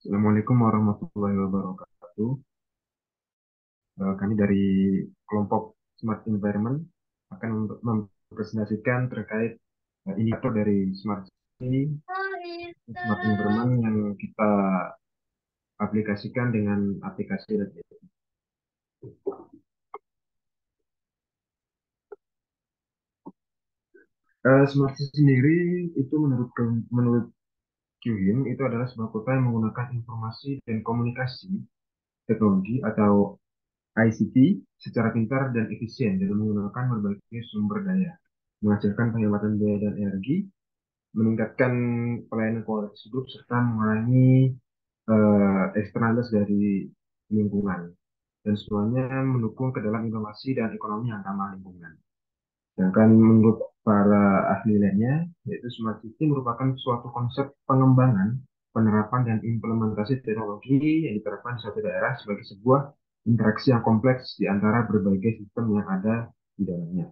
Assalamualaikum warahmatullahi wabarakatuh. Kami dari kelompok Smart Environment akan mempresentasikan terkait indikator dari Smart City, Smart Environment yang kita aplikasikan dengan aplikasi Redit. Smart City sendiri itu menurut QHIN itu adalah sebuah kota yang menggunakan informasi dan komunikasi teknologi atau ICT secara pintar dan efisien dalam menggunakan berbagai sumber daya, menghasilkan penghematan biaya dan energi, meningkatkan pelayanan kualitas hidup, serta mengurangi eksternalitas dari lingkungan. Dan semuanya mendukung ke dalam inovasi dan ekonomi yang ramah lingkungan. Sedangkan menurut para ahli lainnya, yaitu Smart City merupakan suatu konsep pengembangan, penerapan, dan implementasi teknologi yang diterapkan di suatu daerah sebagai sebuah interaksi yang kompleks di antara berbagai sistem yang ada di dalamnya.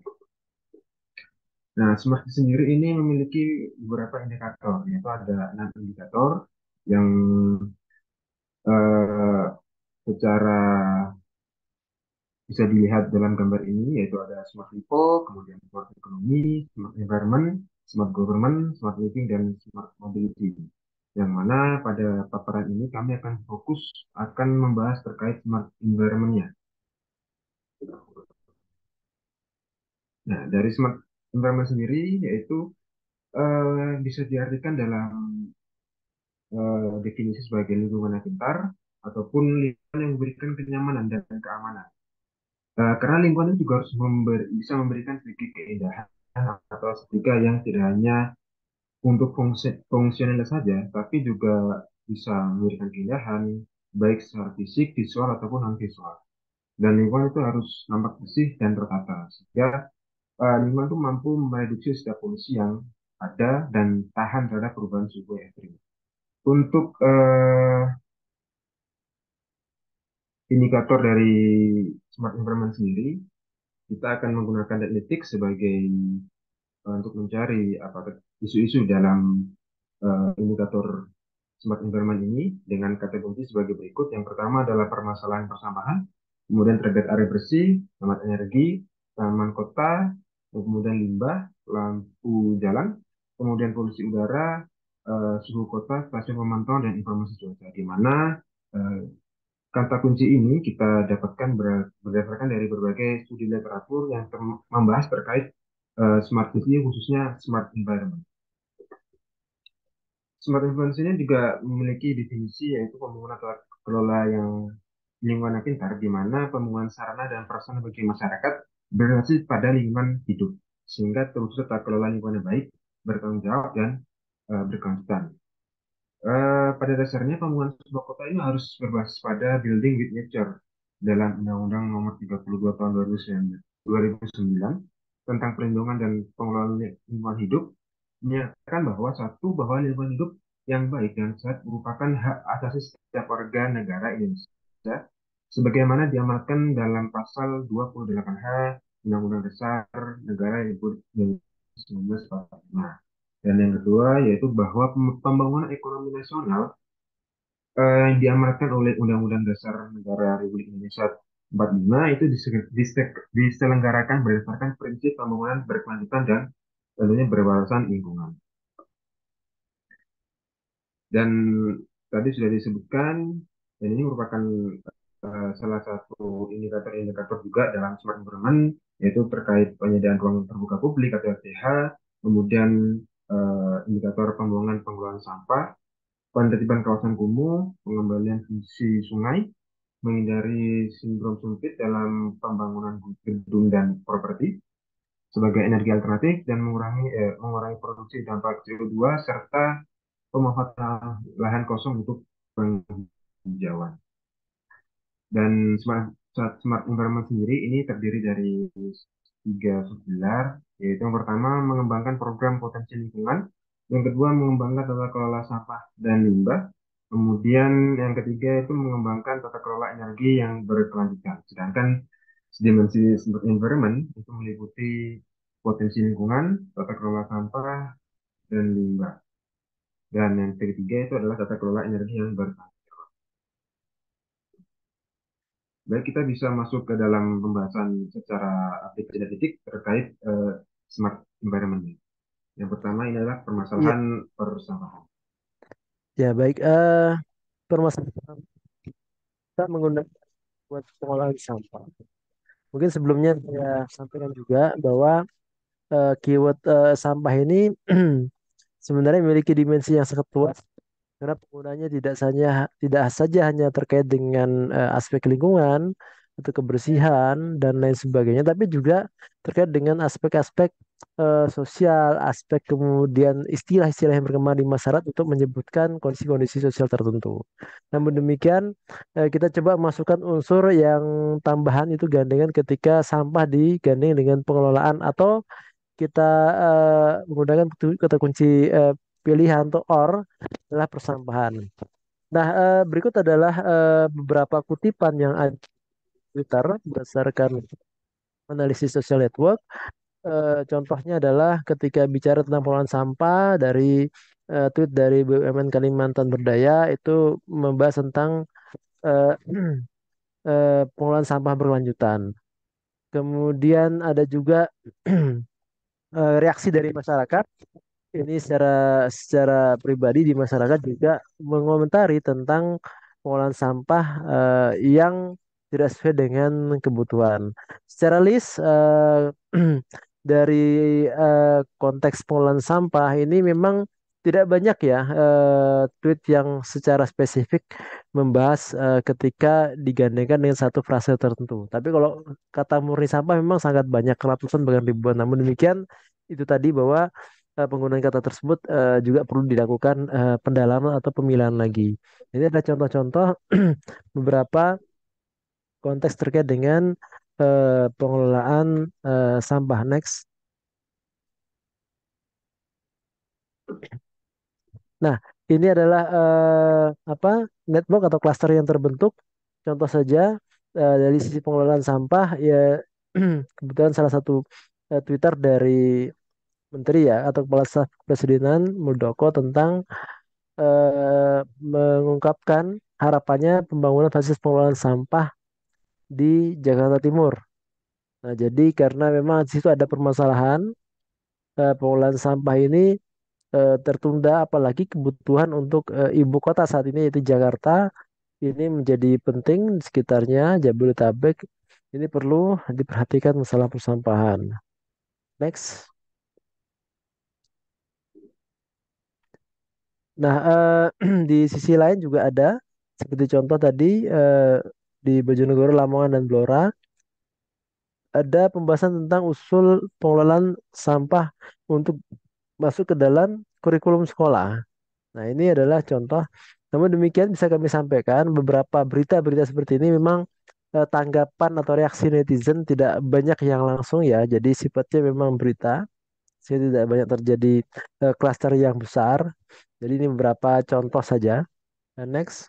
Nah, Smart City sendiri ini memiliki beberapa indikator, yaitu ada 6 indikator yang eh, secara bisa dilihat dalam gambar ini, yaitu ada smart people, kemudian smart economy, smart environment, smart government, smart living, dan smart mobility. Yang mana pada paparan ini kami akan fokus akan membahas terkait smart environment-nya. Nah, dari smart environment sendiri, yaitu bisa diartikan dalam definisi sebagai lingkungan yang pintar, ataupun lingkungan yang memberikan kenyamanan dan keamanan. Karena lingkungan itu juga harus bisa memberikan sedikit keindahan atau estetika yang tidak hanya untuk fungsionalitas saja, tapi juga bisa memberikan keindahan baik secara fisik, visual ataupun non visual. Dan lingkungan itu harus nampak bersih dan tertata sehingga lingkungan itu mampu mereduksi setiap polusi yang ada dan tahan terhadap perubahan suhu ekstrim. Untuk indikator dari smart environment sendiri, kita akan menggunakan Data sebagai untuk mencari apa isu-isu dalam indikator smart environment ini dengan kategori sebagai berikut. Yang pertama adalah permasalahan persampahan, kemudian target area bersih, hemat energi, taman kota, kemudian limbah, lampu jalan, kemudian polusi udara, suhu kota, stasiun pemantauan, dan informasi cuaca. Di mana eh, kata kunci ini kita dapatkan berdasarkan dari berbagai studi literatur yang membahas terkait smart city, khususnya smart environment. Smart influence ini juga memiliki definisi yaitu pembangunan tata kelola yang lingkungan yang pintar, di mana pembangunan sarana dan prasarana bagi masyarakat berbasis pada lingkungan hidup, sehingga terwujud tata kelola lingkungan yang baik, bertanggung jawab, dan berkelanjutan. Pada dasarnya pembangunan sebuah kota ini harus berbasis pada building with nature dalam Undang-Undang Nomor 32 Tahun 2009 tentang perlindungan dan pengelolaan lingkungan hidup menyatakan bahwa lingkungan hidup yang baik dan sehat merupakan hak asasi setiap warga negara Indonesia sebagaimana diamanatkan dalam pasal 28H Undang-Undang Dasar Negara Republik Indonesia 1945. Dan yang kedua yaitu bahwa pembangunan ekonomi nasional yang diamanatkan oleh Undang-Undang Dasar Negara Republik Indonesia 45 itu diselenggarakan berdasarkan prinsip pembangunan berkelanjutan dan tentunya berwawasan lingkungan. Dan tadi sudah disebutkan, dan ini merupakan salah satu indikator-indikator juga dalam smart environment, yaitu terkait penyediaan ruang terbuka publik atau RTH, kemudian indikator pembuangan pengelolaan sampah, penertiban kawasan kumuh, pengembalian fungsi sungai, menghindari sindrom sempit dalam pembangunan gedung dan properti sebagai energi alternatif dan mengurangi produksi dampak CO2 serta pemanfaatan lahan kosong untuk penghijauan. Dan smart environment sendiri ini terdiri dari tiga subpilar, yaitu yang pertama mengembangkan program potensi lingkungan, yang kedua mengembangkan tata kelola sampah dan limbah, kemudian yang ketiga itu mengembangkan tata kelola energi yang berkelanjutan. Sedangkan dimensi smart environment itu meliputi potensi lingkungan, tata kelola sampah, dan limbah. Dan yang ketiga itu adalah tata kelola energi yang berkelanjutan. baik kita bisa masuk ke dalam pembahasan secara aplikasi terkait smart environment. Yang pertama ini adalah Iya, permasalahan persampahan. ya baik. Permasalahan kita menggunakan buat pengolahan sampah. Mungkin sebelumnya saya sampaikan juga bahwa keyword sampah ini sebenarnya memiliki dimensi yang sangat luas karena penggunanya tidak saja hanya terkait dengan aspek lingkungan atau kebersihan dan lain sebagainya, tapi juga terkait dengan aspek-aspek sosial, aspek kemudian istilah-istilah yang berkembang di masyarakat untuk menyebutkan kondisi-kondisi sosial tertentu. Namun demikian, kita coba masukkan unsur yang tambahan itu gandengan ketika sampah digandeng dengan pengelolaan atau kita menggunakan kata kunci pilihan untuk or adalah persampahan. Nah, berikut adalah beberapa kutipan yang ada di Twitter berdasarkan analisis social network. Contohnya adalah ketika bicara tentang pengelolaan sampah dari tweet dari BUMN Kalimantan Berdaya itu membahas tentang eh, pengelolaan sampah berkelanjutan. Kemudian ada juga reaksi dari masyarakat. Ini secara pribadi di masyarakat juga mengomentari tentang pengolahan sampah yang tidak sesuai dengan kebutuhan. Secara list dari konteks pengolahan sampah ini memang tidak banyak ya tweet yang secara spesifik membahas ketika digandengkan dengan satu frase tertentu. Tapi kalau kata murni sampah memang sangat banyak, ratusan bahkan ribuan. Namun demikian itu tadi bahwa penggunaan kata tersebut juga perlu dilakukan pendalaman atau pemilihan lagi. Ini ada contoh-contoh beberapa konteks terkait dengan pengelolaan sampah. Next. Nah, ini adalah apa network atau cluster yang terbentuk. Contoh saja dari sisi pengelolaan sampah ya kebetulan salah satu Twitter dari Menteri ya atau Kepala Staf Kepresidenan Muldoko tentang mengungkapkan harapannya pembangunan fasilitas pengelolaan sampah di Jakarta Timur. Nah, jadi karena memang di situ ada permasalahan pengelolaan sampah ini tertunda, apalagi kebutuhan untuk ibu kota saat ini yaitu Jakarta ini menjadi penting di sekitarnya Jabodetabek. Ini perlu diperhatikan masalah persampahan. Next. Nah, di sisi lain juga ada seperti contoh tadi di Bojonegoro, Lamongan, dan Blora ada pembahasan tentang usul pengelolaan sampah untuk masuk ke dalam kurikulum sekolah. Nah, ini adalah contoh. Namun demikian bisa kami sampaikan beberapa berita-berita seperti ini memang tanggapan atau reaksi netizen tidak banyak yang langsung ya. Jadi sifatnya memang berita, sehingga tidak banyak terjadi klaster yang besar. Jadi ini beberapa contoh saja. Next.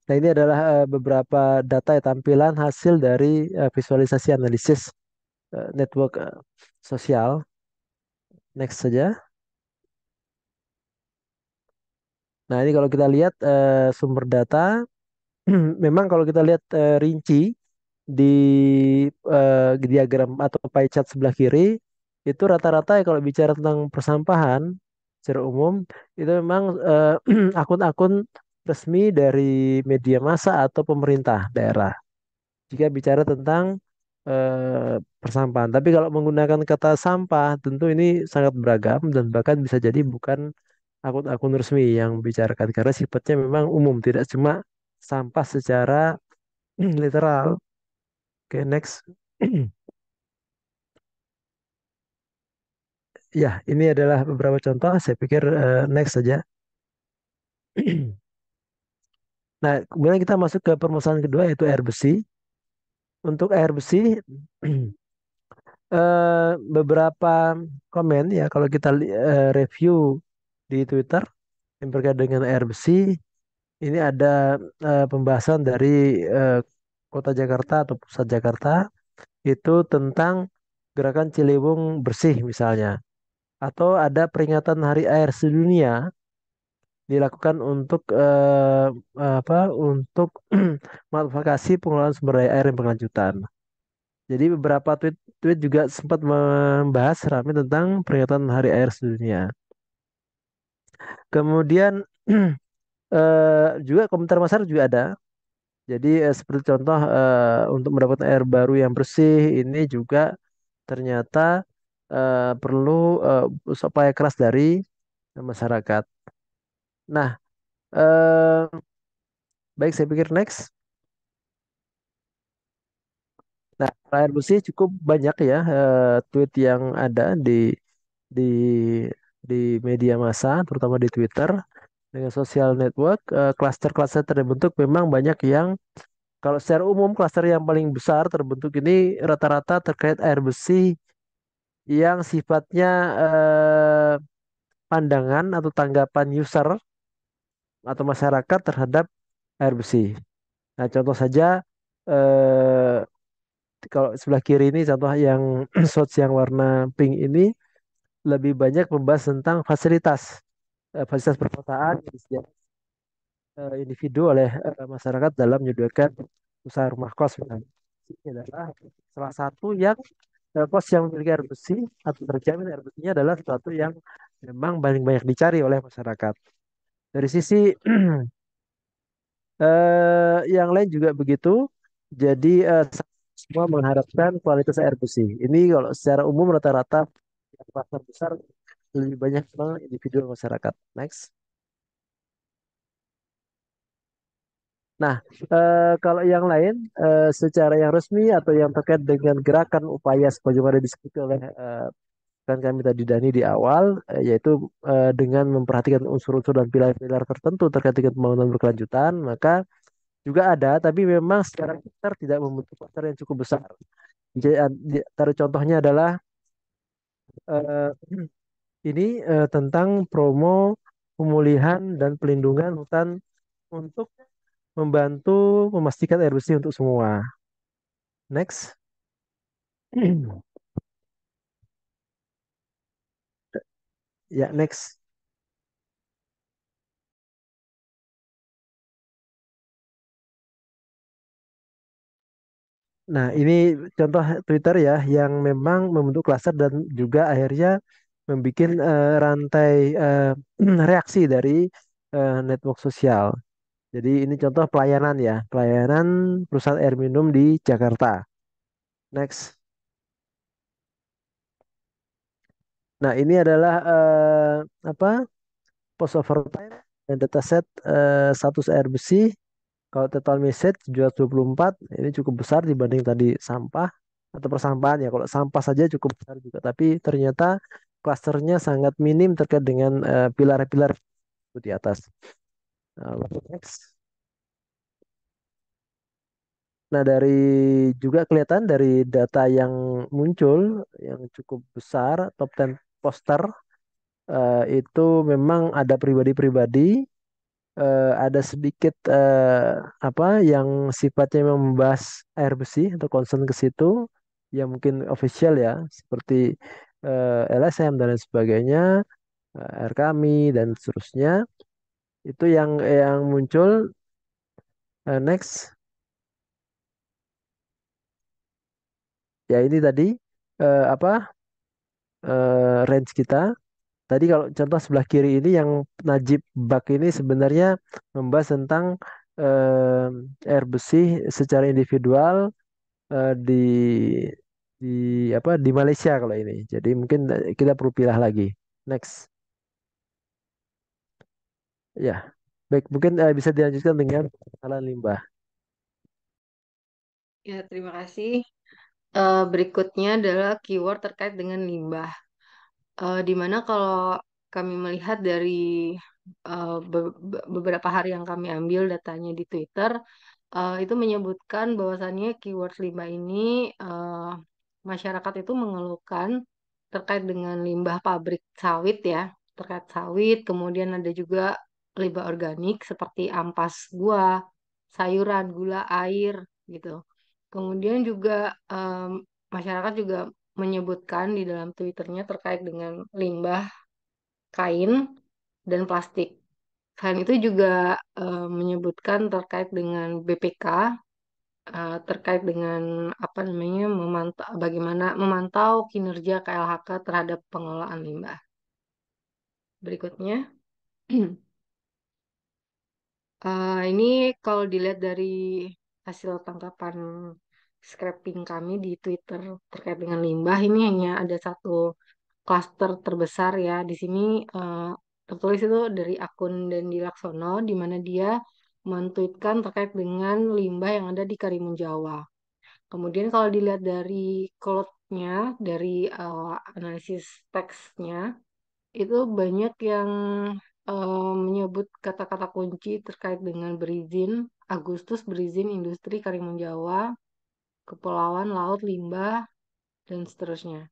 Nah, ini adalah beberapa data tampilan hasil dari visualisasi analisis network sosial. Next saja. Nah, ini kalau kita lihat sumber data, memang kalau kita lihat rinci di diagram atau pie chart sebelah kiri, itu rata-rata ya kalau bicara tentang persampahan secara umum, itu memang akun-akun resmi dari media massa atau pemerintah daerah. Jika bicara tentang persampahan. Tapi kalau menggunakan kata sampah, tentu ini sangat beragam dan bahkan bisa jadi bukan akun-akun resmi yang bicarakan karena sifatnya memang umum, tidak cuma sampah secara literal. Oke, next. Ya, ini adalah beberapa contoh. Saya pikir next saja. Nah, kemudian kita masuk ke permasalahan kedua yaitu air besi. Untuk air besi, beberapa komen ya kalau kita review di Twitter yang berkaitan dengan air besi, ini ada pembahasan dari eh, Kota Jakarta atau Pusat Jakarta itu tentang gerakan Ciliwung bersih misalnya, atau ada peringatan Hari Air Sedunia dilakukan untuk apa untuk mengadvokasi pengelolaan sumber daya air yang berkelanjutan. Jadi beberapa tweet juga sempat membahas ramai tentang peringatan Hari Air Sedunia. Kemudian juga komentar masyarakat juga ada. Jadi seperti contoh untuk mendapatkan air baru yang bersih ini juga ternyata perlu upaya keras dari masyarakat. Nah, eh, baik saya pikir next. Nah, layar bersih cukup banyak ya tweet yang ada di di media massa, terutama di Twitter dengan social network. Klaster-klaster terbentuk memang banyak yang kalau secara umum klaster yang paling besar terbentuk ini rata-rata terkait air bersih yang sifatnya eh, pandangan atau tanggapan user atau masyarakat terhadap air bersih. Nah, contoh saja eh, kalau sebelah kiri ini contoh yang shorts yang warna pink ini lebih banyak membahas tentang fasilitas perkotaan yang disediakan individu oleh masyarakat dalam menyediakan usaha rumah kos misalnya. Ini adalah salah satu yang kos yang memiliki air bersih atau terjamin air bersihnya adalah sesuatu yang memang paling banyak dicari oleh masyarakat. Dari sisi yang lain juga begitu. Jadi semua mengharapkan kualitas air bersih. Ini kalau secara umum rata-rata yang pasar besar lebih banyak memang individu masyarakat. Next. Nah, kalau yang lain secara yang resmi atau yang terkait dengan gerakan upaya sebagaimana disebut oleh kan kami tadi Dani di awal, yaitu dengan memperhatikan unsur-unsur dan pilar-pilar tertentu terkait dengan pembangunan berkelanjutan, maka juga ada, tapi memang secara besar tidak membentuk pasar yang cukup besar. Jadi, taruh contohnya adalah eh, ini tentang promo pemulihan dan pelindungan hutan untuk membantu memastikan air bersih untuk semua. Next. Ya, next. Nah, ini contoh Twitter ya yang memang membentuk klaster dan juga akhirnya membuat rantai reaksi dari network sosial. Jadi ini contoh pelayanan ya, pelayanan perusahaan air minum di Jakarta. Next. Nah, ini adalah apa? Post over time dan dataset status air bersih. Kalau total message 724 ini cukup besar dibanding tadi sampah atau persampahan ya. Kalau sampah saja cukup besar juga, tapi ternyata klasternya sangat minim terkait dengan pilar-pilar di atas. Next. Nah, dari juga kelihatan dari data yang muncul yang cukup besar, top 10 poster itu memang ada pribadi-pribadi, ada sedikit apa yang sifatnya memang membahas air bersih atau concern ke situ, yang mungkin official ya, seperti LSM dan lain sebagainya, air kami dan seterusnya. Itu yang muncul. Next, ya ini tadi apa range kita. Tadi kalau contoh sebelah kiri ini yang Najib Bak ini sebenarnya membahas tentang air bersih secara individual di di Malaysia kalau ini. Jadi mungkin kita perlu pilih lagi. Next. Ya. Baik, mungkin bisa dilanjutkan dengan permasalahan limbah. Ya, terima kasih. Berikutnya adalah keyword terkait dengan limbah. Di mana kalau kami melihat dari beberapa hari yang kami ambil datanya di Twitter, itu menyebutkan bahwasannya keyword limbah ini masyarakat itu mengeluhkan terkait dengan limbah pabrik sawit ya, terkait sawit, kemudian ada juga limbah organik seperti ampas buah, sayuran, gula, air gitu. Kemudian juga masyarakat juga menyebutkan di dalam Twitternya terkait dengan limbah kain dan plastik Selain itu juga menyebutkan terkait dengan BPK, terkait dengan apa namanya memantau bagaimana memantau kinerja KLHK terhadap pengelolaan limbah. Berikutnya, ini kalau dilihat dari hasil tangkapan scraping kami di Twitter terkait dengan limbah, ini hanya ada satu klaster terbesar ya. Di sini tertulis itu dari akun Dendi Laksono, di mana dia mentweetkan terkait dengan limbah yang ada di Karimun Jawa. Kemudian kalau dilihat dari quote-nya, dari analisis teksnya, itu banyak yang menyebut kata-kata kunci terkait dengan berizin, Agustus berizin industri Karimun Jawa, kepulauan laut limbah, dan seterusnya.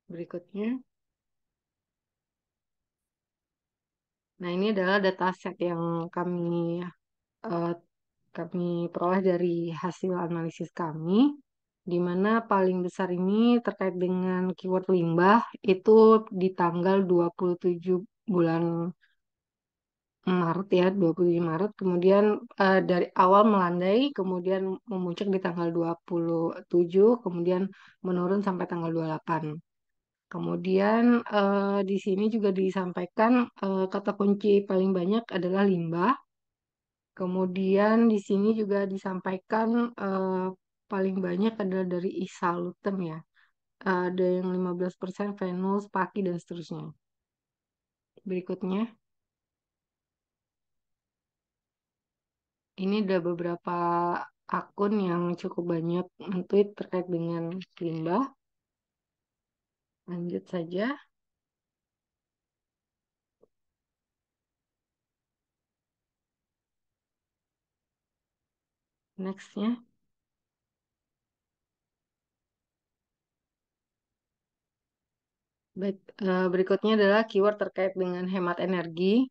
Berikutnya. Nah, ini adalah dataset yang eh, kami peroleh dari hasil analisis kami, di mana paling besar ini terkait dengan keyword limbah itu di tanggal 27 bulan Maret ya, 27 Maret. Kemudian dari awal melandai, kemudian memuncak di tanggal 27, kemudian menurun sampai tanggal 28. Kemudian di sini juga disampaikan kata kunci paling banyak adalah limbah. Kemudian di sini juga disampaikan paling banyak adalah dari isaluten ya. Ada yang 15%, Venus, Paki, dan seterusnya. Berikutnya, ini ada beberapa akun yang cukup banyak men-tweet terkait dengan limbah. Lanjut saja. Nextnya. Baik, berikutnya adalah keyword terkait dengan hemat energi.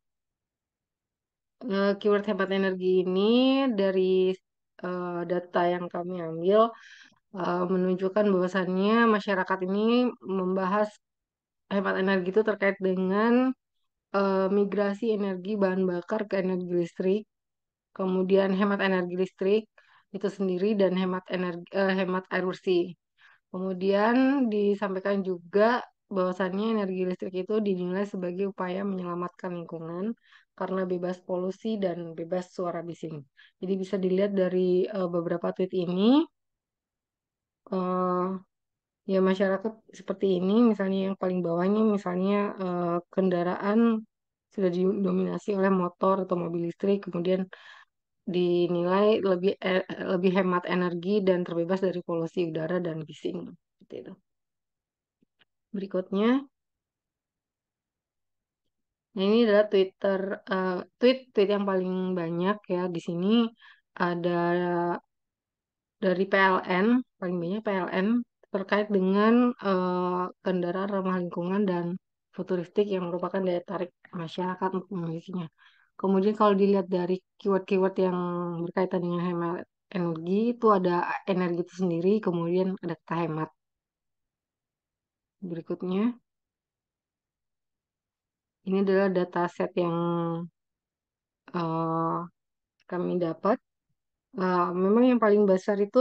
Keyword hemat energi ini dari data yang kami ambil menunjukkan bahwasannya masyarakat ini membahas hemat energi itu terkait dengan migrasi energi bahan bakar ke energi listrik, kemudian hemat energi listrik itu sendiri dan hemat air bersih. Kemudian disampaikan juga bahwasannya energi listrik itu dinilai sebagai upaya menyelamatkan lingkungan karena bebas polusi dan bebas suara bising. Jadi bisa dilihat dari beberapa tweet ini, eh, ya masyarakat seperti ini, misalnya yang paling bawahnya, misalnya kendaraan sudah didominasi oleh motor atau mobil listrik, kemudian dinilai lebih hemat energi dan terbebas dari polusi udara dan bising. Seperti itu. Berikutnya, nah ini adalah tweet yang paling banyak ya di sini ada dari PLN, paling banyak PLN terkait dengan kendaraan ramah lingkungan dan futuristik yang merupakan daya tarik masyarakat untuk memilikinya. Kemudian kalau dilihat dari keyword-keyword yang berkaitan dengan hemat energi itu ada energi itu sendiri, kemudian ada kata hemat. Berikutnya, ini adalah dataset yang eh, kami dapat. Memang yang paling besar itu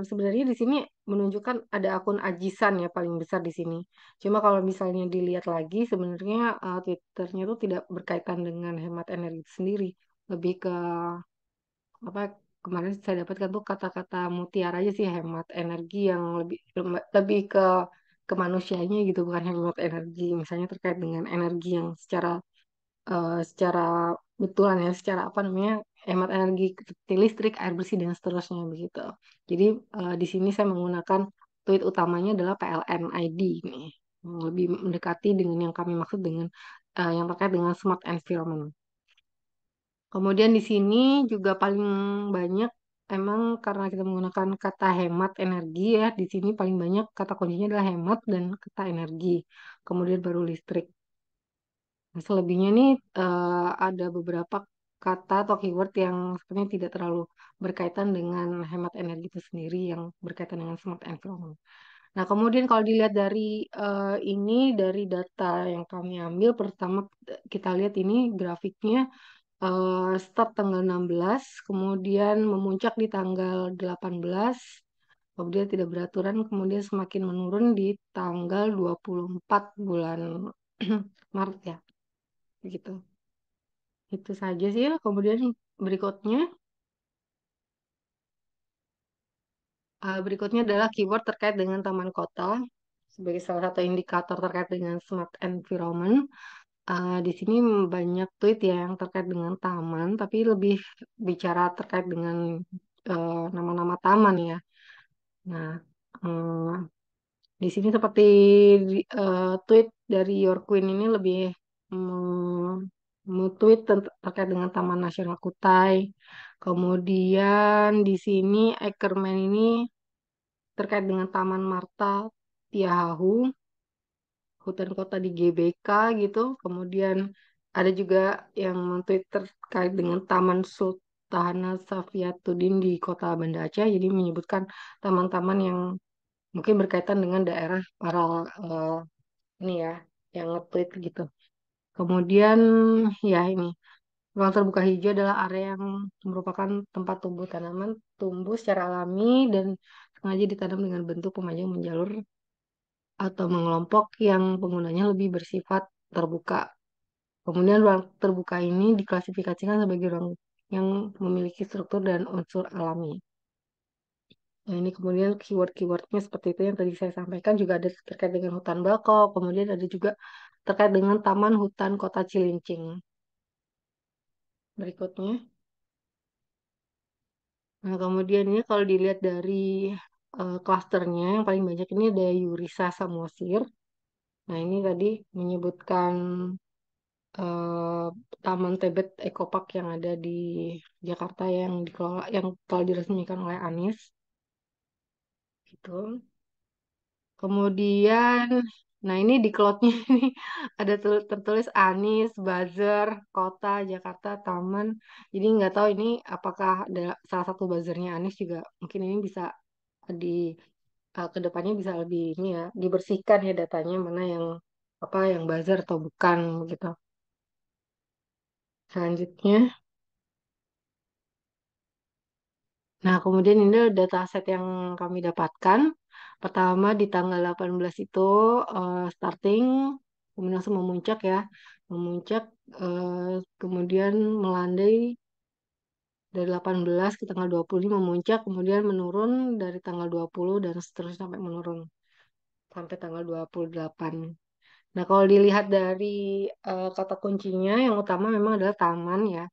sebenarnya di sini menunjukkan ada akun Ajisan ya paling besar di sini. Cuma kalau misalnya dilihat lagi sebenarnya Twitternya itu tidak berkaitan dengan hemat energi itu sendiri, lebih ke apa kemarin saya dapatkan tuh kata-kata mutiara aja sih hemat energi yang lebih lebih ke manusianya gitu bukan hemat energi misalnya terkait dengan energi yang secara betulan ya, secara apa namanya, hemat energi seperti listrik, air bersih dan seterusnya begitu. Jadi di sini saya menggunakan tweet utamanya adalah PLN ID ini, lebih mendekati dengan yang kami maksud dengan yang terkait dengan smart environment. Kemudian di sini juga paling banyak emang karena kita menggunakan kata hemat energi ya, di sini paling banyak kata kuncinya adalah hemat dan kata energi. Kemudian baru listrik. Nah, selebihnya nih ada beberapa kata atau keyword yang sebenarnya tidak terlalu berkaitan dengan hemat energi itu sendiri yang berkaitan dengan smart environment. Nah, kemudian kalau dilihat dari ini, dari data yang kami ambil, pertama kita lihat ini grafiknya start tanggal 16, kemudian memuncak di tanggal 18, kemudian tidak beraturan, kemudian semakin menurun di tanggal 24 bulan Maret ya, begitu. Itu saja sih. Kemudian berikutnya, berikutnya adalah keyword terkait dengan taman kota sebagai salah satu indikator terkait dengan smart environment. Di sini banyak tweet ya yang terkait dengan taman, tapi lebih bicara terkait dengan nama-nama taman ya. Nah, eh, di sini seperti tweet dari Your Queen ini lebih tweet terkait dengan Taman Nasional Kutai. Kemudian di sini Ackerman ini terkait dengan Taman Marta Tiahahu, hutan kota di GBK gitu. Kemudian ada juga yang men-tweet terkait dengan Taman Sultana Safiatuddin di kota Banda Aceh. Jadi menyebutkan taman-taman yang mungkin berkaitan dengan daerah para ini ya yang nge-tweet gitu. Kemudian ya ini ruang terbuka hijau adalah area yang merupakan tempat tumbuh tanaman tumbuh secara alami dan sengaja ditanam dengan bentuk pemanjang menjalur atau mengelompok yang penggunanya lebih bersifat terbuka. Kemudian ruang terbuka ini diklasifikasikan sebagai ruang yang memiliki struktur dan unsur alami. Nah, ini kemudian keyword-keywordnya seperti itu yang tadi saya sampaikan juga ada terkait dengan hutan bakau, kemudian ada juga terkait dengan Taman Hutan Kota Cilincing. Berikutnya. Nah, kemudian ini kalau dilihat dari klasternya yang paling banyak ini ada Yurisa Samosir. Nah, ini tadi menyebutkan eh, Taman Tebet Eco Park yang ada di Jakarta yang dikelola yang telah diresmikan oleh Anies. Gitu. Kemudian, nah ini di cloud-nya ini ada tertulis Anies, Buzzer, Kota, Jakarta, Taman. Jadi nggak tahu ini apakah ada salah satu buzzernya Anies juga. Mungkin ini bisa di kedepannya bisa lebih ini ya dibersihkan ya datanya mana yang apa yang buzzer atau bukan gitu. Selanjutnya, nah kemudian ini adalah dataset yang kami dapatkan. Pertama di tanggal 18 itu starting, kemudian langsung memuncak ya. Memuncak, kemudian melandai dari 18 ke tanggal 20 ini memuncak, kemudian menurun dari tanggal 20 dan seterusnya sampai menurun sampai tanggal 28. Nah, kalau dilihat dari kata kuncinya, yang utama memang adalah taman ya.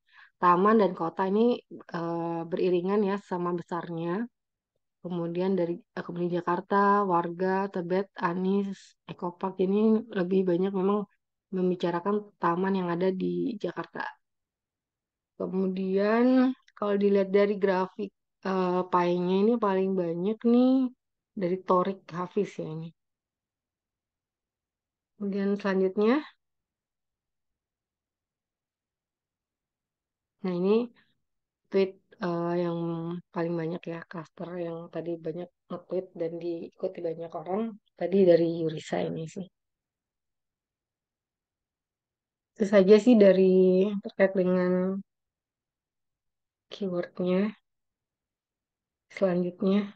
Taman dan kota ini beriringan ya sama besarnya. Kemudian kemudian Jakarta, warga, Tebet, Anies, Eco Park ini lebih banyak memang membicarakan taman yang ada di Jakarta. Kemudian kalau dilihat dari grafik pie-nya ini paling banyak nih dari Torik Hafiz ya ini. Kemudian selanjutnya, nah ini tweet yang paling banyak ya, cluster yang tadi banyak nge-tweet dan diikuti banyak orang, tadi dari Yurisa ini sih. Itu saja sih dari terkait dengan keywordnya. Selanjutnya,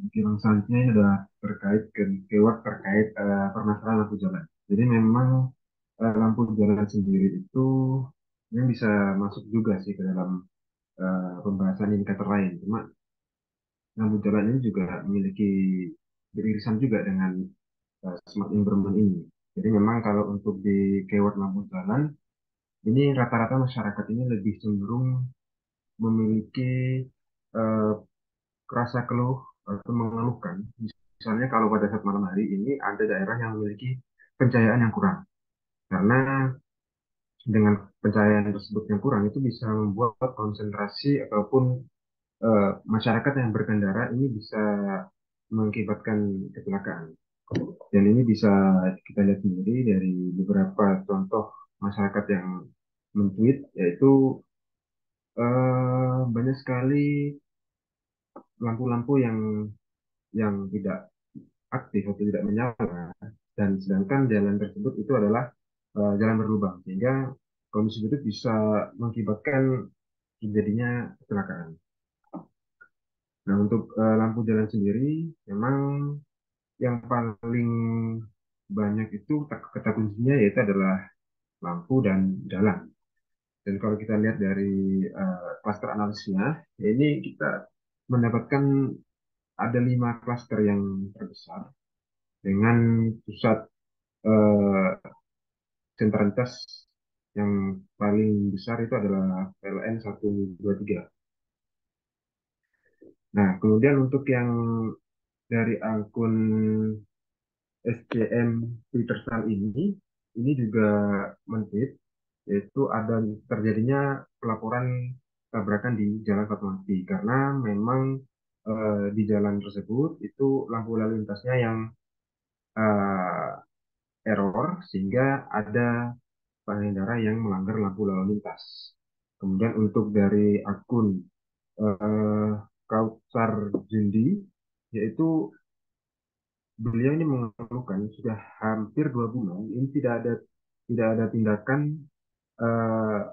Yang selanjutnya ini adalah terkait ke keyword terkait permasalahan lampu jalan. Jadi memang lampu jalan sendiri itu yang bisa masuk juga sih ke dalam pembahasan indikator lain. Cuma lampu jalan ini juga memiliki beririsan juga dengan smart environment ini. Jadi memang kalau untuk di keyword lampu jalan, ini rata-rata masyarakat ini lebih cenderung memiliki eh, rasa keluh atau mengeluhkan. Misalnya kalau pada saat malam hari ini ada daerah yang memiliki pencahayaan yang kurang. Karena dengan pencahayaan tersebut yang kurang itu bisa membuat konsentrasi ataupun masyarakat yang berkendara ini bisa mengakibatkan kecelakaan. Dan ini bisa kita lihat sendiri dari beberapa contoh masyarakat yang mentweet, yaitu banyak sekali lampu-lampu yang tidak aktif atau tidak menyala, dan sedangkan jalan tersebut itu adalah jalan berlubang, sehingga kondisi itu bisa mengakibatkan terjadinya kecelakaan. Nah, untuk lampu jalan sendiri, memang yang paling banyak itu kata kuncinya yaitu adalah lampu dan jalan. Dan kalau kita lihat dari klaster analisisnya, ya ini kita mendapatkan ada 5 klaster yang terbesar dengan pusat eh, sentralitas yang paling besar itu adalah PLN 123. Nah, kemudian untuk yang dari akun SCM Peterson ini juga men-tweet, yaitu ada terjadinya pelaporan tabrakan di Jalan Fatmawati karena memang di jalan tersebut itu lampu lalu lintasnya yang eh, error, sehingga ada pengendara yang melanggar lampu lalu lintas. Kemudian untuk dari akun eh, Kautsar Jundi, yaitu beliau ini mengeluhkan sudah hampir 2 bulan ini tidak ada tindakan eh,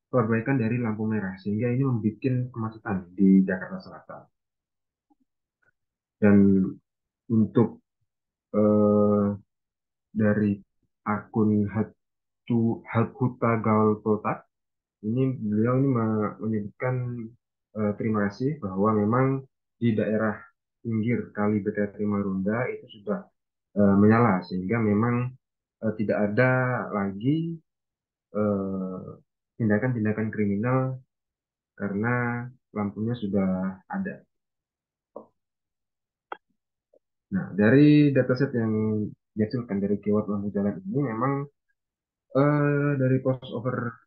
perbaikan dari lampu merah, sehingga ini membuat kemacetan di Jakarta Selatan. Dan untuk eh, dari akun Hathuta Gaul Totak, ini beliau ini menyebutkan terima kasih bahwa memang di daerah pinggir Kali BTR Marunda itu sudah menyala, sehingga memang tidak ada lagi eh, tindakan-tindakan kriminal karena lampunya sudah ada. Nah, dari dataset yang dihasilkan dari keyword lampu jalan ini memang dari post over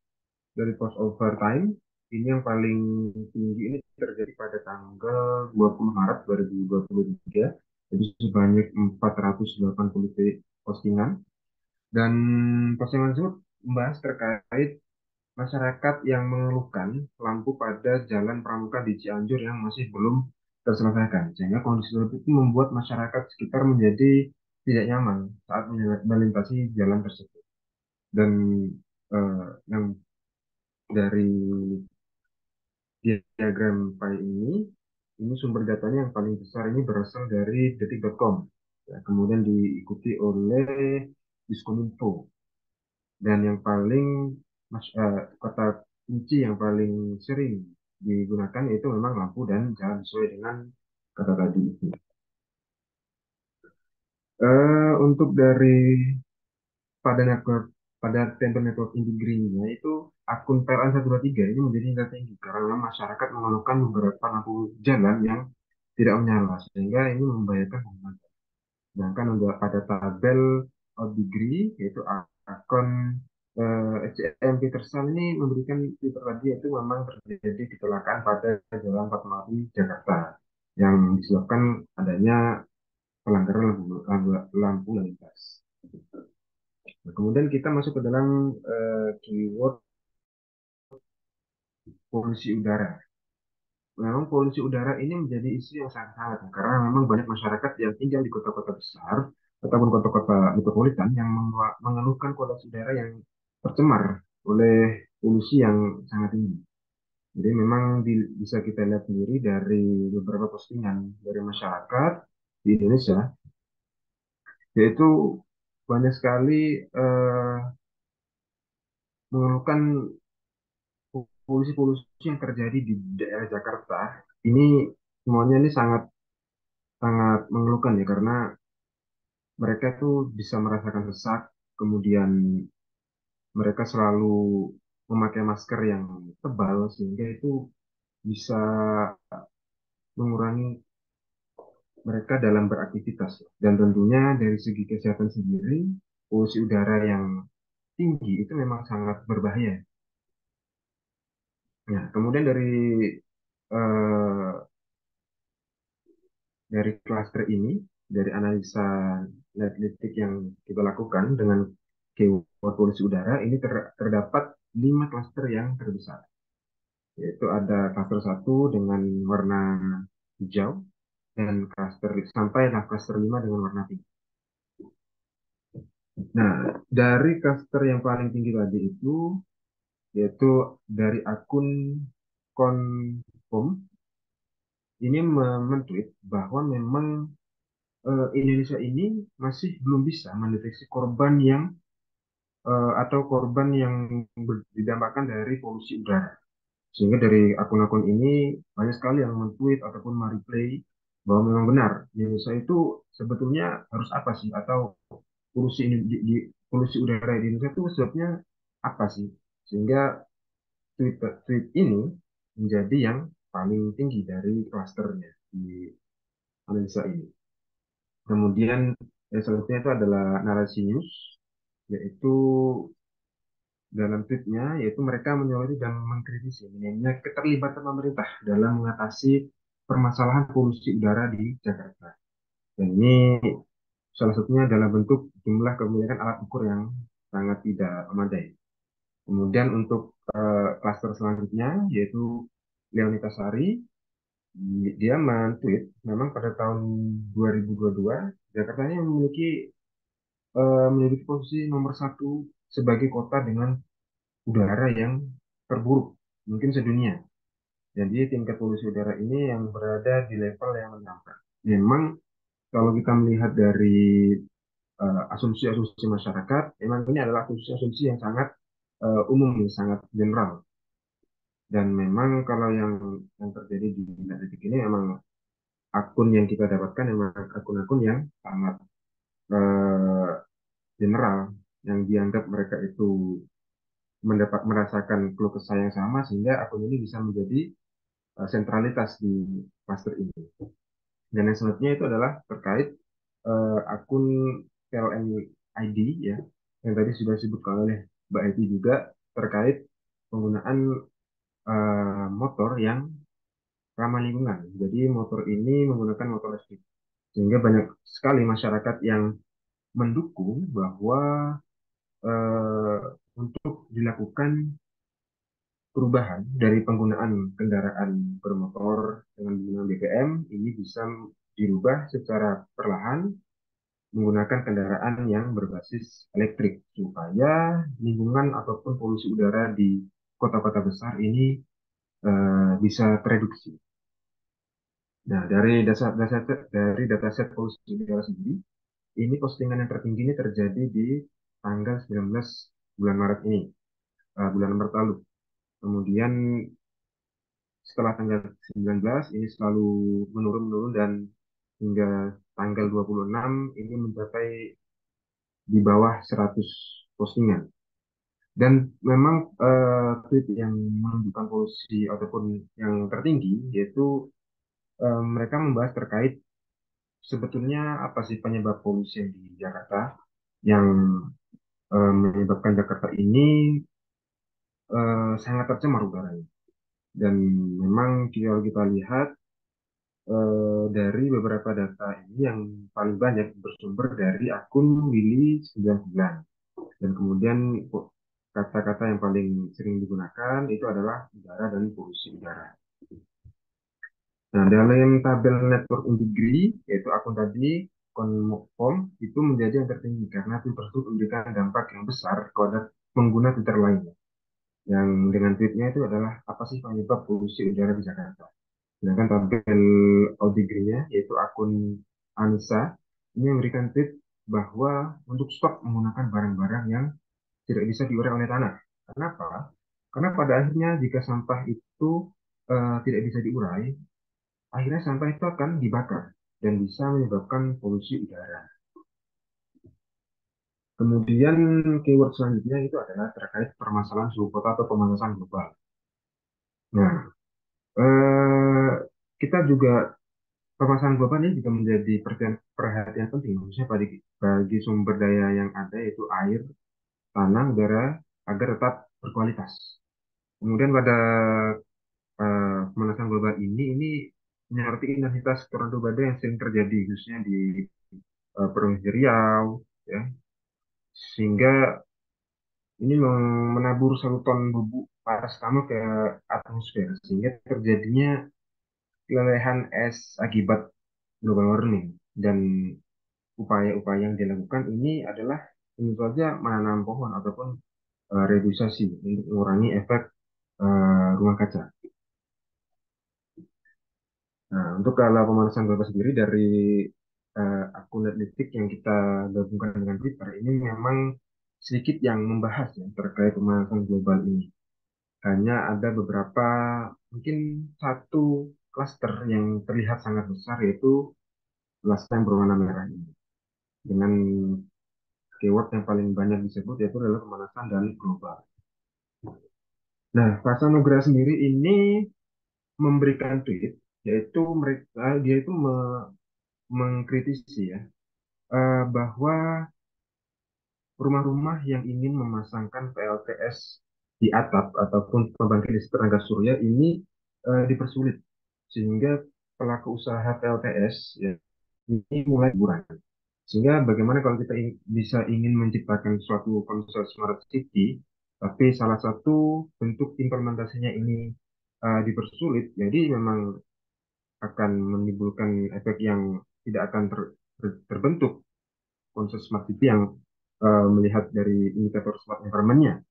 time ini yang paling tinggi ini terjadi pada tanggal 20 Maret 2023, jadi sebanyak 480 postingan, dan postingan tersebut membahas terkait masyarakat yang mengeluhkan lampu pada Jalan Pramuka di Cianjur yang masih belum terselesaikan, sehingga kondisi tersebut itu membuat masyarakat sekitar menjadi tidak nyaman saat melintasi jalan tersebut. Dan yang dari diagram pie ini sumber datanya yang paling besar ini berasal dari detik.com, ya, kemudian diikuti oleh Diskominfo, dan yang paling kata kunci yang paling sering digunakan yaitu memang lampu dan jalan sesuai dengan kata tadi itu. Untuk dari pada network pada Temple Network Integrity-nya itu akun PLN 123 ini menjadi hingga tinggi karena masyarakat mengeluhkan beberapa lampu jalan yang tidak menyala, sehingga ini membahayakan pengguna. Sedangkan untuk pada tabel degree yaitu akun SCM Peterson ini memberikan titik tadi, yaitu memang terjadi kecelakaan pada Jalan Fatmawati Jakarta yang disebabkan adanya pelanggaran lampu lalu lintas. Nah, kemudian kita masuk ke dalam keyword polusi udara. Memang polusi udara ini menjadi isu yang sangat hangat karena memang banyak masyarakat yang tinggal di kota-kota besar ataupun kota-kota metropolitan yang mengeluhkan kualitas udara yang tercemar oleh polusi yang sangat tinggi. Jadi memang bisa kita lihat sendiri dari beberapa postingan dari masyarakat di Indonesia, yaitu banyak sekali eh, mengeluhkan polusi-polusi yang terjadi di daerah Jakarta. Ini semuanya ini sangat sangat mengeluhkan ya, karena mereka tuh bisa merasakan sesak, kemudian mereka selalu memakai masker yang tebal, sehingga itu bisa mengurangi mereka dalam beraktivitas. Dan tentunya dari segi kesehatan sendiri, polusi udara yang tinggi itu memang sangat berbahaya. Nah, kemudian eh, dari klaster ini, dari analisa analitik yang kita lakukan dengan keyword polusi udara, ini terdapat 5 klaster yang terbesar. yaitu ada klaster 1 dengan warna hijau, dan sampailah klaster 5 dengan warna pink. Nah, dari klaster yang paling tinggi tadi itu, yaitu dari akun Konfom, ini men-tweet bahwa memang Indonesia ini masih belum bisa mendeteksi atau korban yang didampakkan dari polusi udara. Sehingga dari akun-akun ini banyak sekali yang men-tweet ataupun mereplay bahwa memang benar Indonesia itu sebetulnya harus apa sih, atau polusi ini polusi udara di Indonesia itu sebabnya apa sih, sehingga tweet ini menjadi yang paling tinggi dari klasternya di Indonesia ini. Kemudian selanjutnya itu adalah narasi news, yaitu dalam tweetnya, yaitu mereka menyoroti dan mengkritisi minimnya keterlibatan pemerintah dalam mengatasi permasalahan polusi udara di Jakarta. Dan ini salah satunya dalam bentuk jumlah kepemilikan alat ukur yang sangat tidak memadai. Kemudian untuk klaster selanjutnya, yaitu Leonita Sari, dia men-tweet memang pada tahun 2022 Jakarta ini memiliki posisi nomor satu sebagai kota dengan udara yang terburuk mungkin sedunia. Jadi tingkat polusi udara ini yang berada di level yang menantang. Memang kalau kita melihat dari asumsi-asumsi masyarakat, memang ini adalah asumsi-asumsi yang sangat umum, sangat general. Dan memang kalau yang terjadi di detik ini memang akun yang kita dapatkan memang akun-akun yang sangat eh, general, yang dianggap mereka itu merasakan keluh kesah yang sama, sehingga akun ini bisa menjadi sentralitas di cluster ini. Dan yang selanjutnya itu adalah terkait akun PLN ID, ya, yang tadi sudah disebutkan oleh Mbak Eti juga, terkait penggunaan motor yang ramah lingkungan. Jadi motor ini menggunakan motor listrik, sehingga banyak sekali masyarakat yang mendukung bahwa eh, untuk dilakukan perubahan dari penggunaan kendaraan bermotor dengan menggunakan BBM ini bisa dirubah secara perlahan menggunakan kendaraan yang berbasis elektrik, supaya lingkungan ataupun polusi udara di kota-kota besar ini bisa tereduksi. Nah, dari dataset polusi udara sendiri, ini postingan yang tertinggi ini terjadi di tanggal 19 bulan Maret ini, bulan Maret lalu. Kemudian setelah tanggal 19 ini selalu menurun-menurun, dan hingga tanggal 26 ini mencapai di bawah 100 postingan. Dan memang tweet yang menunjukkan polusi ataupun yang tertinggi, yaitu mereka membahas terkait sebetulnya apa sih penyebab polusi yang di Jakarta, yang menyebabkan Jakarta ini sangat tercemar udaranya. Dan memang kalau kita lihat dari beberapa data ini yang paling banyak bersumber dari akun Willy 99. Dan kemudian kata-kata yang paling sering digunakan itu adalah udara dan polusi udara. Nah, dalam tabel network integrity, yaitu akun tadi, Konfom, itu menjadi yang tertinggi karena tweet tersebut memberikan dampak yang besar kepada pengguna Twitter lainnya. Yang dengan tweetnya itu adalah apa sih penyebab polusi udara di Jakarta. Sedangkan tabel Audigree-nya, yaitu akun Anissa, ini memberikan tweet bahwa untuk stop menggunakan barang-barang yang tidak bisa diurai oleh tanah. Kenapa? Karena pada akhirnya jika sampah itu tidak bisa diurai, akhirnya sampah itu akan dibakar dan bisa menyebabkan polusi udara. Kemudian keyword selanjutnya itu adalah terkait permasalahan suhu kota atau pemanasan global. Nah, eh, kita juga permasalahan global ini juga menjadi perhatian penting, khususnya bagi sumber daya yang ada, yaitu air, tanah, udara, agar tetap berkualitas. Kemudian pada pemanasan global ini menyoroti intensitas tornado badai yang sering terjadi, khususnya di Provinsi Riau, ya, sehingga ini menabur 1 ton panas kamu ke atmosfer sehingga terjadinya kelelehan es akibat global warming. Dan upaya-upaya yang dilakukan ini adalah tentu saja menanam pohon ataupun reduksasi untuk mengurangi efek rumah kaca. Nah, untuk kalau pemanasan global sendiri dari akun Netflix yang kita gabungkan dengan Twitter ini memang sedikit yang membahas ya terkait pemanasan global ini. Hanya ada beberapa, mungkin satu klaster yang terlihat sangat besar yaitu klaster yang berwarna merah ini. Dengan keyword yang paling banyak disebut yaitu adalah pemanasan dan global. Nah, Fasa Nugraha sendiri ini memberikan tweet yaitu mereka dia itu mengkritisi ya bahwa rumah-rumah yang ingin memasangkan PLTS di atap ataupun pembangkit listrik tenaga surya ini dipersulit sehingga pelaku usaha PLTS ya, ini mulai berkurang. Sehingga bagaimana kalau kita bisa ingin menciptakan suatu konsep smart city, tapi salah satu bentuk implementasinya ini dipersulit, jadi memang akan menimbulkan efek yang tidak akan terbentuk konsep smart city yang melihat dari indikator smart environment-nya.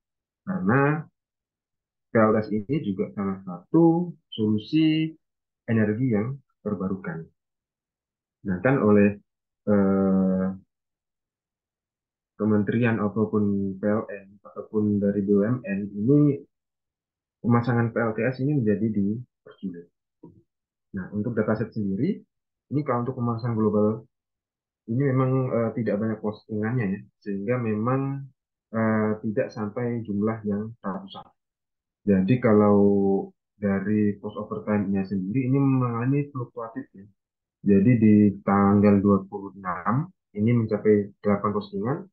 Karena PLS ini juga salah satu solusi energi yang terbarukan. Nah, kan oleh eh, kementerian ataupun PLN ataupun dari BUMN ini pemasangan PLTS ini menjadi dipersulit. Nah, untuk dataset sendiri, ini kalau untuk pemasangan global ini memang tidak banyak postingannya ya, sehingga memang tidak sampai jumlah yang ratusan. Jadi kalau dari post overtime-nya sendiri ini mengalami fluktuatif ya. Jadi di tanggal 26 ini mencapai 8 postingan,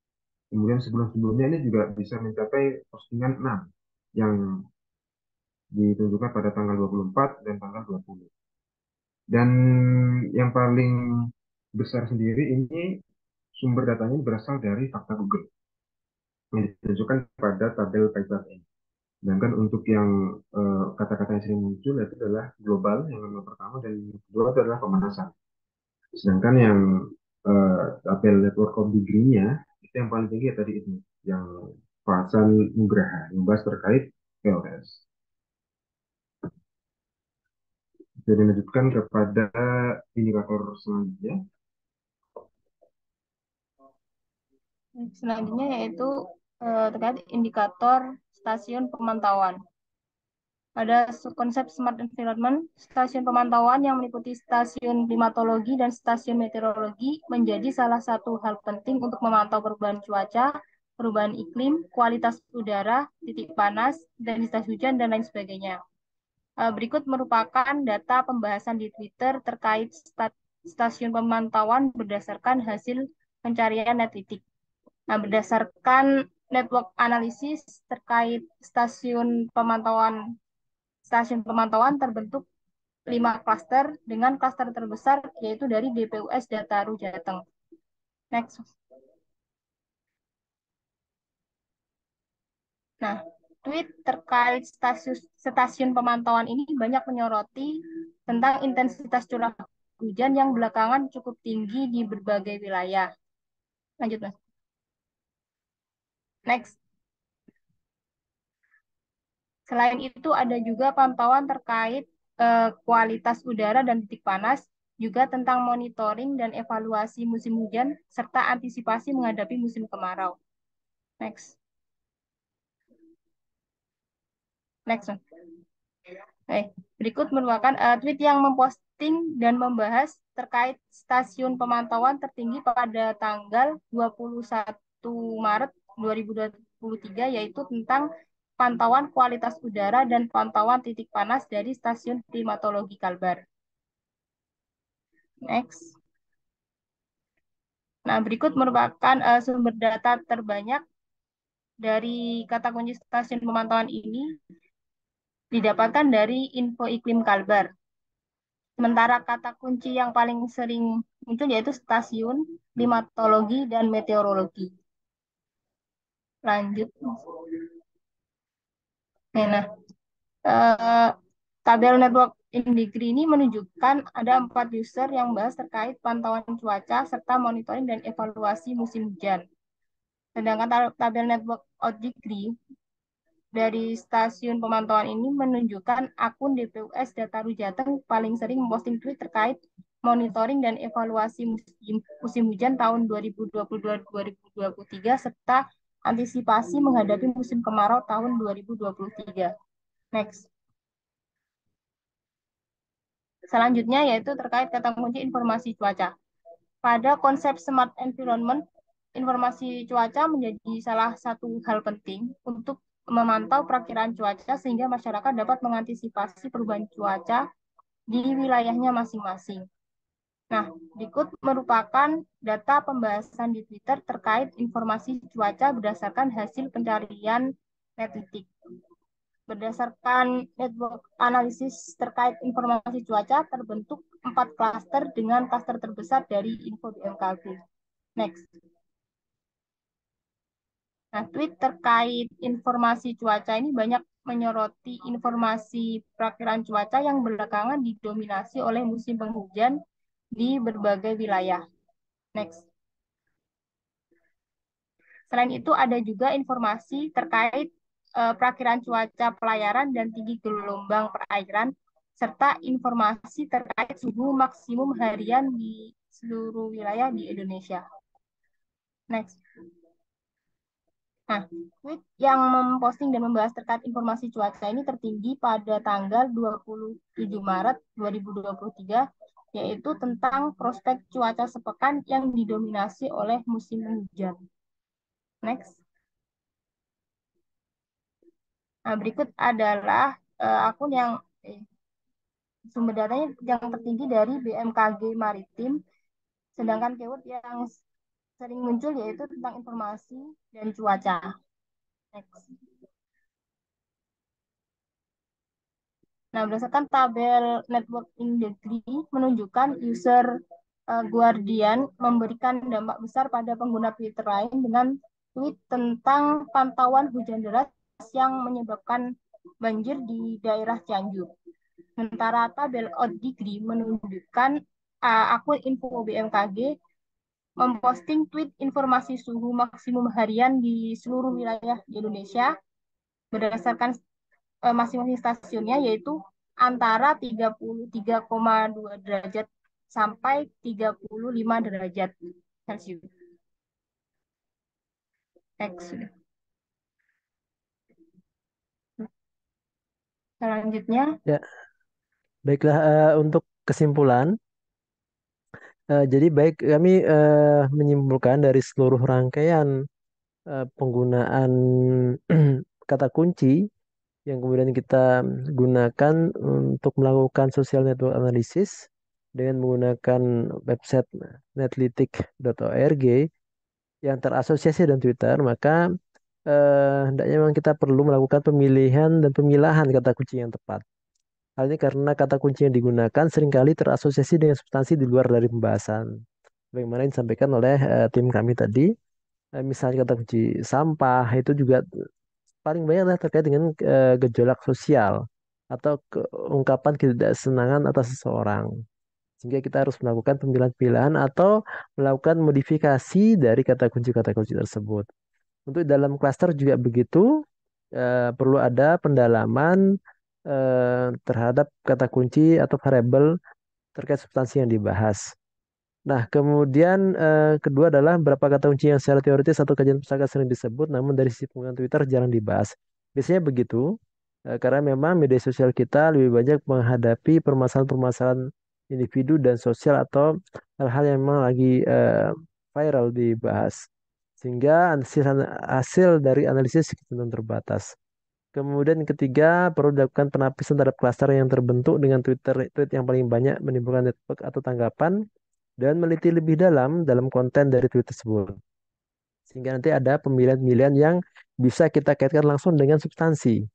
kemudian sebelum-sebelumnya ini juga bisa mencapai postingan 6 yang ditunjukkan pada tanggal 24 dan tanggal 20. Dan yang paling besar sendiri ini sumber datanya berasal dari fakta Google yang ditunjukkan pada tabel pie chart ini. Sedangkan untuk yang kata-kata yang sering muncul itu adalah global yang nomor pertama dan yang kedua itu adalah pemanasan. Sedangkan yang tabel network of degree-nya itu yang paling tinggi ya tadi itu yang Fasan Nugraha yang bahas terkait PLS. Jadi lanjutkan kepada indikator selanjutnya. Selanjutnya yaitu terkait indikator stasiun pemantauan. Pada konsep smart environment, stasiun pemantauan yang meliputi stasiun klimatologi dan stasiun meteorologi menjadi salah satu hal penting untuk memantau perubahan cuaca, perubahan iklim, kualitas udara, titik panas, intensitas hujan, dan lain sebagainya. Berikut merupakan data pembahasan di Twitter terkait stasiun pemantauan berdasarkan hasil pencarian Netliftik. Nah, berdasarkan network analisis terkait stasiun pemantauan terbentuk 5 klaster dengan klaster terbesar yaitu dari DPUS Dataru Jateng. Next. Nah, tweet terkait stasiun pemantauan ini banyak menyoroti tentang intensitas curah hujan yang belakangan cukup tinggi di berbagai wilayah. Lanjut, Mas. Next. Selain itu ada juga pantauan terkait kualitas udara dan titik panas, juga tentang monitoring dan evaluasi musim hujan, serta antisipasi menghadapi musim kemarau. Next. Next. Berikut merupakan tweet yang memposting dan membahas terkait stasiun pemantauan tertinggi pada tanggal 21 Maret 2023, yaitu tentang pantauan kualitas udara dan pantauan titik panas dari stasiun klimatologi Kalbar. Next. Nah, berikut merupakan sumber data terbanyak dari kata kunci stasiun pemantauan ini didapatkan dari Info Iklim Kalbar. Sementara kata kunci yang paling sering muncul yaitu stasiun, klimatologi, dan meteorologi. Lanjut. Nah, eh, tabel network in degree ini menunjukkan ada 4 user yang bahas terkait pantauan cuaca serta monitoring dan evaluasi musim hujan. Sedangkan tabel network out degree dari stasiun pemantauan ini menunjukkan akun DPUS Dataru Jateng paling sering memposting tweet terkait monitoring dan evaluasi musim hujan tahun 2022-2023 serta antisipasi menghadapi musim kemarau tahun 2023. Next. Selanjutnya yaitu terkait kata kunci informasi cuaca. Pada konsep smart environment, informasi cuaca menjadi salah satu hal penting untuk memantau perakiraan cuaca sehingga masyarakat dapat mengantisipasi perubahan cuaca di wilayahnya masing-masing. Nah, berikut merupakan data pembahasan di Twitter terkait informasi cuaca berdasarkan hasil pencarian Netlitik. Berdasarkan network analisis terkait informasi cuaca, terbentuk 4 klaster dengan klaster terbesar dari info BMKG. Next. Nah, tweet terkait informasi cuaca ini banyak menyoroti informasi perakiraan cuaca yang belakangan didominasi oleh musim penghujan di berbagai wilayah. Next. Selain itu ada juga informasi terkait perakiraan cuaca pelayaran dan tinggi gelombang perairan serta informasi terkait suhu maksimum harian di seluruh wilayah di Indonesia. Next. Nah, tweet yang memposting dan membahas terkait informasi cuaca ini tertinggi pada tanggal 27 Maret 2023, yaitu tentang prospek cuaca sepekan yang didominasi oleh musim hujan. Next. Nah, berikut adalah akun yang sumber datanya yang tertinggi dari BMKG Maritim, sedangkan keyword yang sering muncul yaitu tentang informasi dan cuaca. Next. Nah, berdasarkan tabel network in degree menunjukkan user Guardian memberikan dampak besar pada pengguna Twitter lain dengan tweet tentang pantauan hujan deras yang menyebabkan banjir di daerah Cianjur. Sementara tabel out degree menunjukkan akun info BMKG memposting tweet informasi suhu maksimum harian di seluruh wilayah di Indonesia berdasarkan masing-masing stasiunnya, yaitu antara 33,2 derajat sampai 35 derajat Celcius. Next. Selanjutnya. Ya, baiklah untuk kesimpulan. Jadi baik kami menyimpulkan dari seluruh rangkaian penggunaan kata kunci yang kemudian kita gunakan untuk melakukan social network analysis dengan menggunakan website netlitik.org yang terasosiasi dengan Twitter, maka hendaknya memang kita perlu melakukan pemilihan dan pemilahan kata kunci yang tepat. Hal ini karena kata kunci yang digunakan seringkali terasosiasi dengan substansi di luar dari pembahasan. Bagaimana yang disampaikan oleh tim kami tadi, misalnya kata kunci sampah itu juga paling banyak adalah terkait dengan gejolak sosial atau ungkapan ketidaksenangan atas seseorang. Sehingga kita harus melakukan pemilihan-pemilihan atau melakukan modifikasi dari kata kunci tersebut. Untuk dalam klaster juga begitu, perlu ada pendalaman terhadap kata kunci atau variabel terkait substansi yang dibahas. Nah, kemudian kedua adalah berapa kata kunci yang secara teoritis atau kajian pustaka sering disebut, namun dari sisi penggunaan Twitter jarang dibahas. Biasanya begitu, karena memang media sosial kita lebih banyak menghadapi permasalahan-permasalahan individu dan sosial atau hal-hal yang memang lagi viral dibahas. Sehingga hasil dari analisis cenderung terbatas. Kemudian yang ketiga, perlu dilakukan penapisan terhadap klaster yang terbentuk dengan tweet yang paling banyak menimbulkan network atau tanggapan dan meneliti lebih dalam konten dari tweet tersebut. Sehingga nanti ada pemilihan-pemilihan yang bisa kita kaitkan langsung dengan substansi.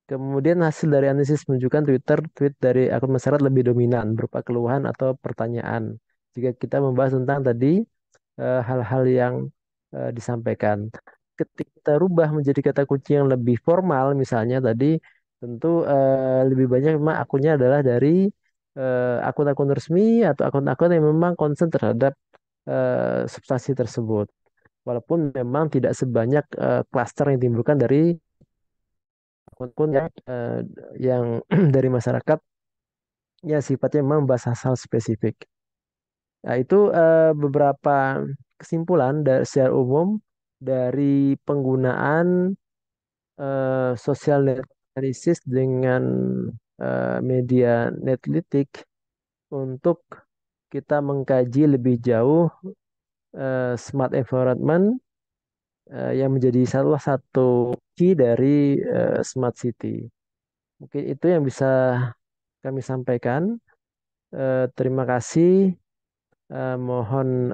Kemudian hasil dari analisis menunjukkan tweet dari akun masyarakat lebih dominan berupa keluhan atau pertanyaan. Jika kita membahas tentang tadi hal-hal yang disampaikan. ketika kita rubah menjadi kata kunci yang lebih formal, misalnya tadi tentu lebih banyak memang akunnya adalah dari akun-akun resmi atau akun-akun yang memang concern terhadap substansi tersebut. Walaupun memang tidak sebanyak klaster yang ditimbulkan dari akun-akun yang dari masyarakat yang sifatnya memang membahas hal spesifik. Nah, itu beberapa kesimpulan dari secara umum dari penggunaan social network analysis dengan media netlitik untuk kita mengkaji lebih jauh smart environment yang menjadi salah satu key dari smart city. Mungkin itu yang bisa kami sampaikan. Terima kasih. Mohon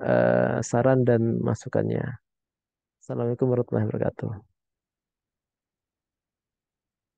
saran dan masukannya. Assalamualaikum warahmatullahi wabarakatuh.